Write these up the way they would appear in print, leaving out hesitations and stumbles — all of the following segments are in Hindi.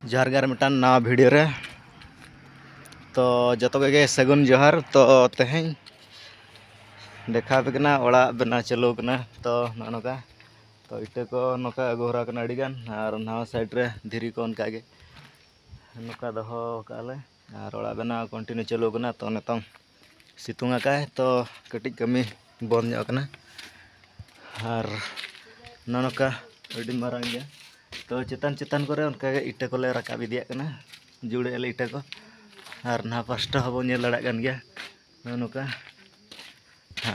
जोहार गे मिटान नवा वीडियो रे तो जो गे सगुन जोहार तो तेहें देखा पे ओड़ा बना चालू तो नौका तो इटा को नौका अगू हरा अड़ीगान और नवा साइड रे धीरी को उनका गे नौका दहो काले और ओड़ा बना कंटिन्यू चालू तो नितों सितुंग आकाय तो कटिज कमी बंद और नौका अड़ी मारांग गया तो चेतान चेतान करे उनका इटा को ले रकाब इदिया जुड़े ले इटा को और ना पास्टा हबो नेल लड़ा गन गया नौका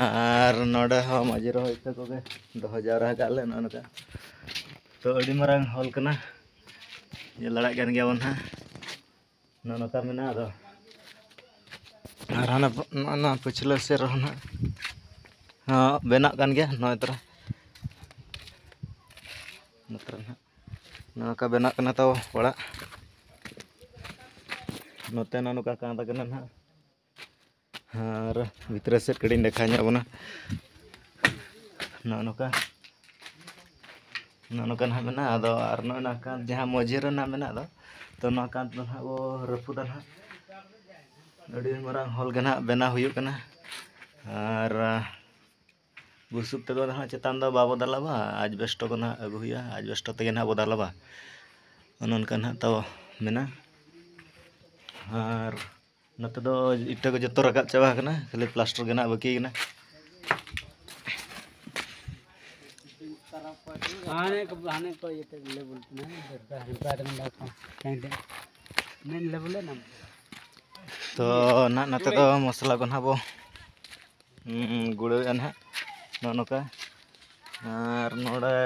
और नोडे हो माजे रहो इटा को गे दहो जावरा काले नौका तो अड़ी मारांग हॉल कना ये लड़ा गन गया बन नौका मेना दो और हाना पिछले से रहो हाँ बेना गन गया नय तरह नौका बेना कना तो ओड़ा नोते नौका कांदा कना ना और भितर से कड़ी देखा बना नौका नौका ना मेना अदो और नौना कांत जहाँ मझे ना मेना दो तो ना कांत ना वो रफुदा ना अड़ी मारांग हॉल के ना बेना हुयुग कना और बुसुब ते ना चेतान दो बाबो दालाबा आज बेस्टो को ना अगु हुआ आज बेस्टो ते ना बो दालाबा उनका ना तो मेना और नते दो इटा को जतो रकाब चाबा कना खाली प्लास्टर के ना बाकी ना तो ना नते दो मसला को ना बो गुड़े ना नौका और नोड़े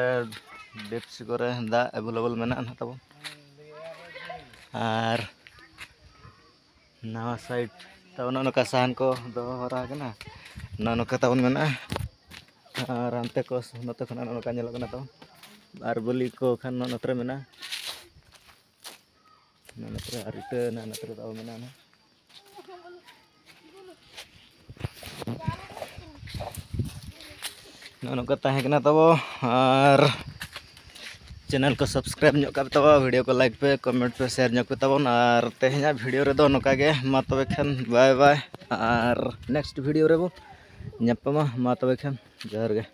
डेप्स करे दा अवेलेबल मेना ना तब और नवा साइड तब नौका सहन को दो हरा कना नौका तब मेना और अंते को नते खना नौका नेलो कना तब और बलि को खान नत्र मेना नत्र और इटे ना नत्र तब मेना ना नौका तहे कना तब और चैनल को सब्सक्राइब ᱧᱚᱜ ᱠᱟᱜ ᱛᱟᱵᱚ वीडियो को लाइक पे कमेंट पे शेयर ᱧᱚᱜ पे तबन और तेहेᱧᱟ वीडियो रे दो नोका गे मा तबे खान बाय बाय और नेक्स्ट वीडियो रे बो ᱧᱟᱯᱟᱢᱟ मा तबे खान जोहार गे।